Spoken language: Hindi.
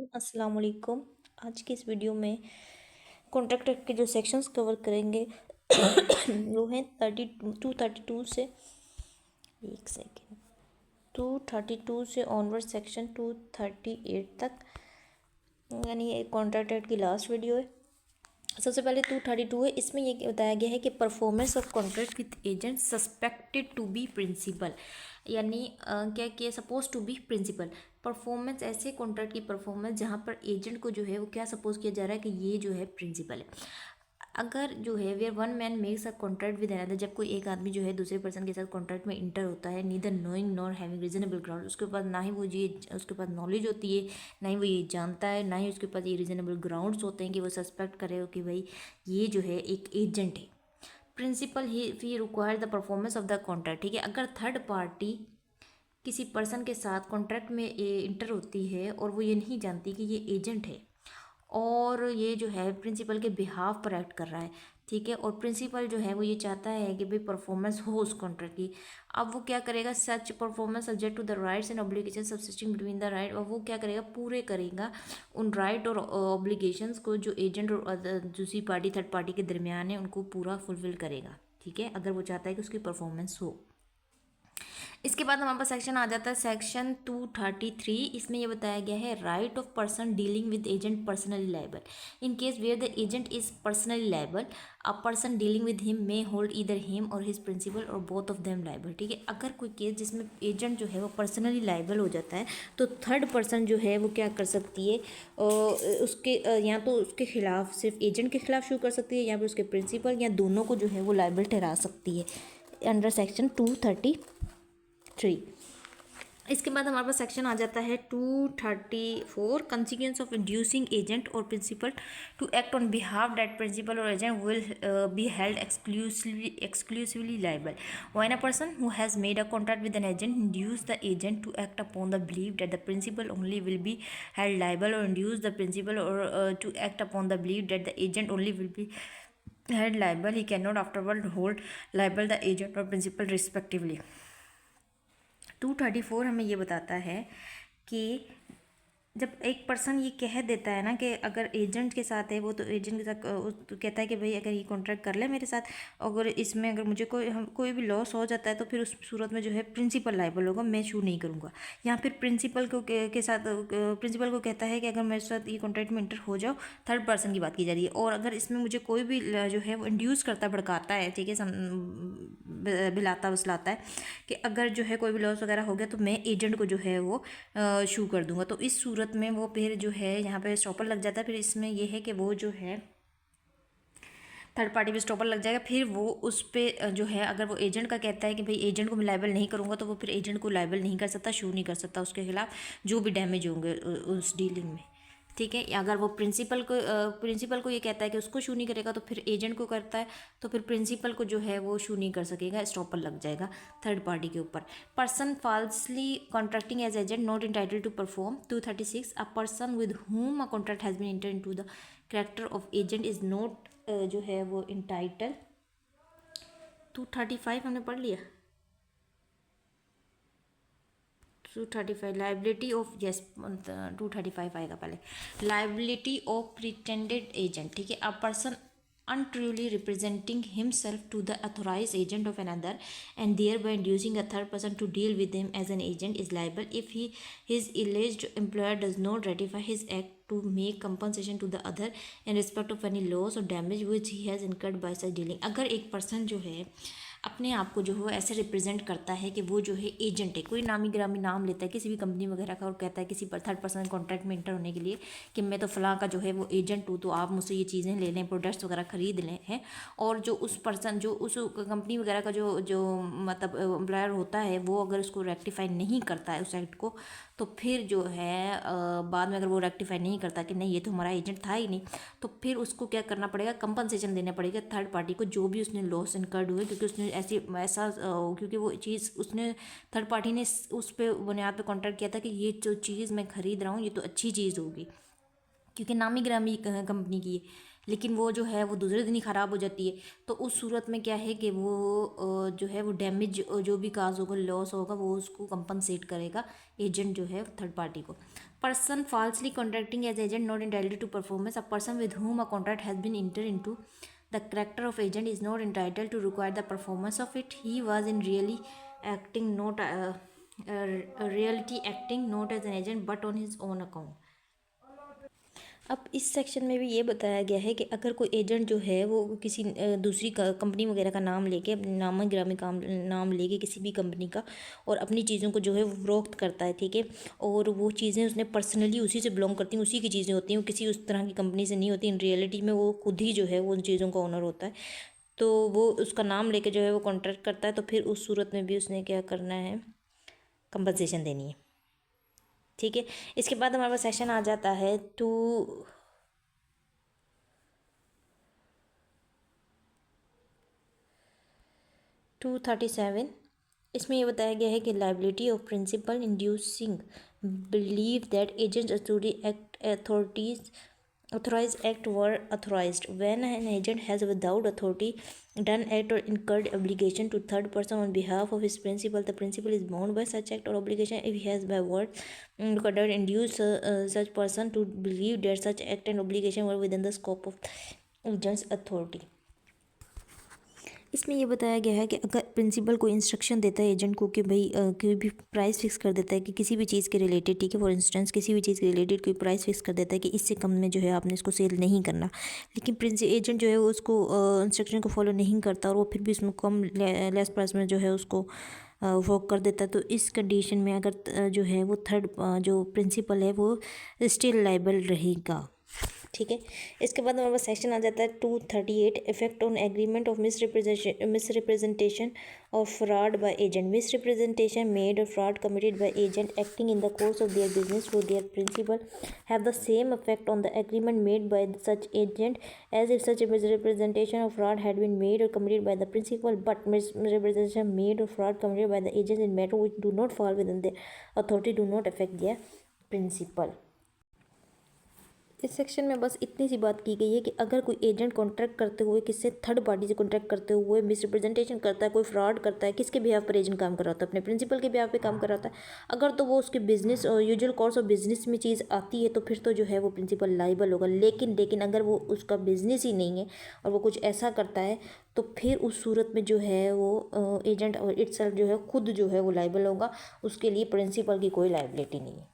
अस्सलाम वालेकुम। आज की इस वीडियो में कॉन्ट्रैक्ट एक्ट के जो सेक्शंस कवर करेंगे वो हैं 232 से 232 से ऑनवर्ड सेक्शन 238 तक, यानी ये कॉन्ट्रैक्ट एक्ट की लास्ट वीडियो है। सबसे पहले 232 है, इसमें ये बताया गया है कि performance of contract with agent suspected to be principal, यानी क्या किया, suppose to be principal. Performance ऐसे कॉन्ट्रैक्ट की परफॉर्मेंस जहाँ पर एजेंट को जो है वो क्या सपोज किया जा रहा है कि ये जो है प्रिंसिपल है। अगर जो है where one man makes a contract with another, जब कोई एक आदमी जो है दूसरे पर्सन के साथ कॉन्ट्रैक्ट में इंटर होता है, neither knowing nor having reasonable ground, उसके पास ना ही वो ये उसके पास नॉलेज होती है, ना ही वो ये जानता है, ना ही उसके पास ये रीजनेबल ग्राउंड्स होते हैं कि वो सस्पेक्ट करे हो कि भाई ये जो है एक एजेंट है। Principal he require the performance of the contract, ठीक है। अगर थर्ड पार्टी किसी पर्सन के साथ कॉन्ट्रैक्ट में इंटर होती है और वो ये नहीं जानती कि ये एजेंट है और ये जो है प्रिंसिपल के बिहाफ पर एक्ट कर रहा है, ठीक है, और प्रिंसिपल जो है वो ये चाहता है कि भाई परफॉर्मेंस हो उस कॉन्ट्रैक्ट की। अब वो क्या करेगा, such performance subject to the rights and obligation subsisting between the right, और वो क्या करेगा, पूरे करेगा उन राइट और ऑब्लिगेशंस को जो एजेंट और दूसरी पार्टी थर्ड पार्टी के दरमियान है उनको पूरा फुलफिल करेगा, ठीक है, अगर वो चाहता है कि उसकी परफॉर्मेंस हो। इसके बाद हमारे पास सेक्शन आ जाता है सेक्शन 233। इसमें यह बताया गया है right of person dealing with agent personally liable in case where the agent is personally liable, a person dealing with him may hold either him or his principal or both of them liable, ठीक है। अगर कोई केस जिसमें एजेंट जो है वो पर्सनली लाइबल हो जाता है तो थर्ड पर्सन जो है वो क्या कर सकती है, उसके या तो उसके खिलाफ सिर्फ एजेंट के खिलाफ शू कर सकती है या फिर उसके प्रिंसिपल या दोनों को जो है वो लाइबल ठहरा सकती है अंडर सेक्शन 233। इसके बाद हमारे पास सेक्शन आ जाता है 234 कंसिक्वेंस ऑफ इंड्यूसिंग एजेंट और principal to act on behalf that principal और agent will be held exclusively liable when a person who has made a contract with an agent induce the agent to act upon the belief that the principal only will be held liable or induce the principal or to act upon the belief that the agent only will be held liable, he cannot afterward hold liable the agent or principal respectively। 234 हमें ये बताता है कि जब एक पर्सन ये कह देता है ना कि अगर एजेंट के साथ है वो, तो एजेंट के साथ तो कहता है कि भाई अगर ये कॉन्ट्रैक्ट कर ले मेरे साथ, अगर इसमें अगर मुझे कोई भी लॉस हो जाता है तो फिर उस सूरत में जो है प्रिंसिपल लाइबल होगा, मैं शू नहीं करूँगा। यहाँ फिर प्रिंसिपल को के साथ प्रिंसिपल को कहता है कि अगर मेरे साथ ये कॉन्ट्रैक्ट में इंटर हो जाओ, थर्ड पर्सन की बात की जा रही है, और अगर इसमें मुझे कोई भी जो है वो इंड्यूस करता भड़काता है, ठीक है, बिलाता बसलाता है कि अगर जो है कोई भी लॉस वगैरह हो गया तो मैं एजेंट को जो है वो शू कर दूंगा, तो इस सूरत में वो फिर जो है यहाँ पे स्टॉपर लग जाता है। फिर इसमें ये है कि वो जो है थर्ड पार्टी पे स्टॉपर लग जाएगा, फिर वो उस पर जो है अगर वो एजेंट का कहता है कि भाई एजेंट को मैं लाइबल नहीं करूँगा, तो वो फिर एजेंट को लाइबल नहीं कर सकता, शू नहीं कर सकता उसके खिलाफ जो भी डैमेज होंगे उस डीलिंग में, ठीक है। अगर वो प्रिंसिपल को ये कहता है कि उसको शू नहीं करेगा तो फिर एजेंट को करता है, तो फिर प्रिंसिपल को जो है वो शू नहीं कर सकेगा, स्टॉपर लग जाएगा थर्ड पार्टी के ऊपर। Person falsely contracting as agent not entitled to perform 236 a person with whom a contract has been enter into the character of agent is not जो है वो इंटाइटल। 235 हमने पढ़ लिया। 235 लाइबिलिटी ऑफ, यस 235 आएगा पहले, लाइबिलिटी ऑफ प्रिटेंडेड एजेंट, ठीक है। A person untruly representing himself to the authorized agent of another and thereby inducing a third person to deal with him as an agent is liable if his alleged employer does not ratify his act to make compensation to the other in respect of any loss or damage which he has incurred by such dealing। अगर एक पर्सन जो है अपने आप को जो है ऐसे रिप्रेजेंट करता है कि वो जो है एजेंट है, कोई नामी गिरामी नाम लेता है किसी भी कंपनी वगैरह का और कहता है किसी थर्ड पर्सन कॉन्ट्रैक्ट में इंटर होने के लिए कि मैं तो फलां का जो है वो एजेंट हूँ, तो आप मुझसे ये चीज़ें ले लें, प्रोडक्ट्स वगैरह खरीद लें हैं, और जो उस पर्सन जो उस कंपनी वगैरह का जो जो मतलब एम्प्लॉयर होता है वो अगर उसको रेक्टिफाई नहीं करता है उस एक्ट को, तो फिर जो है बाद में अगर वो रेक्टिफाई नहीं करता कि नहीं ये तो हमारा एजेंट था ही नहीं, तो फिर उसको क्या करना पड़ेगा, कंपनसेशन देना पड़ेगा थर्ड पार्टी को जो भी उसने लॉस इनकर्ड हुए, क्योंकि उसने क्योंकि वो चीज़ उसने थर्ड पार्टी ने उस पे बुनियाद पे कॉन्ट्रैक्ट किया था कि ये जो चीज़ मैं खरीद रहा हूँ ये तो अच्छी चीज़ होगी, क्योंकि नामी गिरामी कंपनी की है, लेकिन वो जो है वो दूसरे दिन ही ख़राब हो जाती है, तो उस सूरत में क्या है कि वो जो है वो डैमेज जो भी काज होगा, लॉस होगा, वो उसको कंपनसेट करेगा एजेंट जो है थर्ड पार्टी को। person falsely contracting as agent not entitled to performance. A person with whom a contract has been entered into the character of agent is not entitled to require the performance of it. He was in reality acting not as an agent but on his own account. अब इस सेक्शन में भी ये बताया गया है कि अगर कोई एजेंट जो है वो किसी दूसरी कंपनी वगैरह का नाम लेके अपने नाम ग्रामी काम नाम लेके किसी भी कंपनी का और अपनी चीज़ों को जो है वो फरोख्त करता है, ठीक है, और वो चीज़ें उसने पर्सनली उसी से बिलोंग करती हैं, उसी की चीज़ें होती हैं, वो किसी उस तरह की कंपनी से नहीं होती। इन रियलिटी में वो खुद ही जो है वो उन चीज़ों का ओनर होता है, तो वो उसका नाम लेके जो है वो कॉन्ट्रैक्ट करता है, तो फिर उस सूरत में भी उसने क्या करना है, कंपनसेशन देनी है, ठीक है। इसके बाद हमारे पास सेक्शन आ जाता है 237। इसमें ये बताया गया है कि liability of principal inducing believe that agents authorities authorized act were authorized when an agent has without authority done act or incurred obligation to third person on behalf of his principal. The principal is bound by such act or obligation if he has by word conduct induced such person to believe that such act and obligation were within the scope of agent's authority. इसमें ये बताया गया है कि अगर प्रिंसिपल को इंस्ट्रक्शन देता है एजेंट को कि भाई कोई भी प्राइस फिक्स कर देता है कि किसी भी चीज़ के रिलेटेड, ठीक है, फॉर इंस्टेंस किसी भी चीज़ के रिलेटेड कोई प्राइस फिक्स कर देता है कि इससे कम में जो है आपने इसको सेल नहीं करना, लेकिन एजेंट जो है वो उसको इंस्ट्रक्शन को फॉलो नहीं करता और वो फिर भी उसमें कम लेस प्राइस में जो है उसको वर्क कर देता है, तो इस कंडीशन में अगर जो है वो थर्ड जो प्रिंसिपल है वो स्टिल लायबल रहेगा, ठीक है। इसके बाद हमारे पास सेक्शन आ जाता है 238 effect on agreement of misrepresentation और fraud by agent. Misrepresentation made और fraud committed by agent acting in the course of their business to their principal have the same effect on the agreement made by such agent as if such misrepresentation और फ्रॉड हैड बीन मेड और committed by the principal, but misrepresentation made और fraud committed by the agent in matter which do not fall with in their authority do not affect their principal. इस सेक्शन में बस इतनी सी बात की गई है कि अगर कोई एजेंट कॉन्ट्रैक्ट करते हुए किससे थर्ड पार्टी से कॉन्ट्रैक्ट करते हुए मिसरिप्रेजेंटेशन करता है, कोई फ्रॉड करता है, किसके बिहाफ पर एजेंट काम कर रहा होता है, अपने प्रिंसिपल के बिहाफ पे काम कर रहा होता है, अगर तो वो उसके बिजनेस और यूजुअल कोर्स ऑफ बिजनेस में चीज़ आती है तो फिर तो जो है वो प्रिंसिपल लाइबल होगा। लेकिन अगर वो उसका बिजनेस ही नहीं है और वो कुछ ऐसा करता है तो फिर उस सूरत में जो है वो एजेंट और इटसेल्फ जो है खुद जो है वो लाइबल होगा, उसके लिए प्रिंसिपल की कोई लाइबिलिटी नहीं है।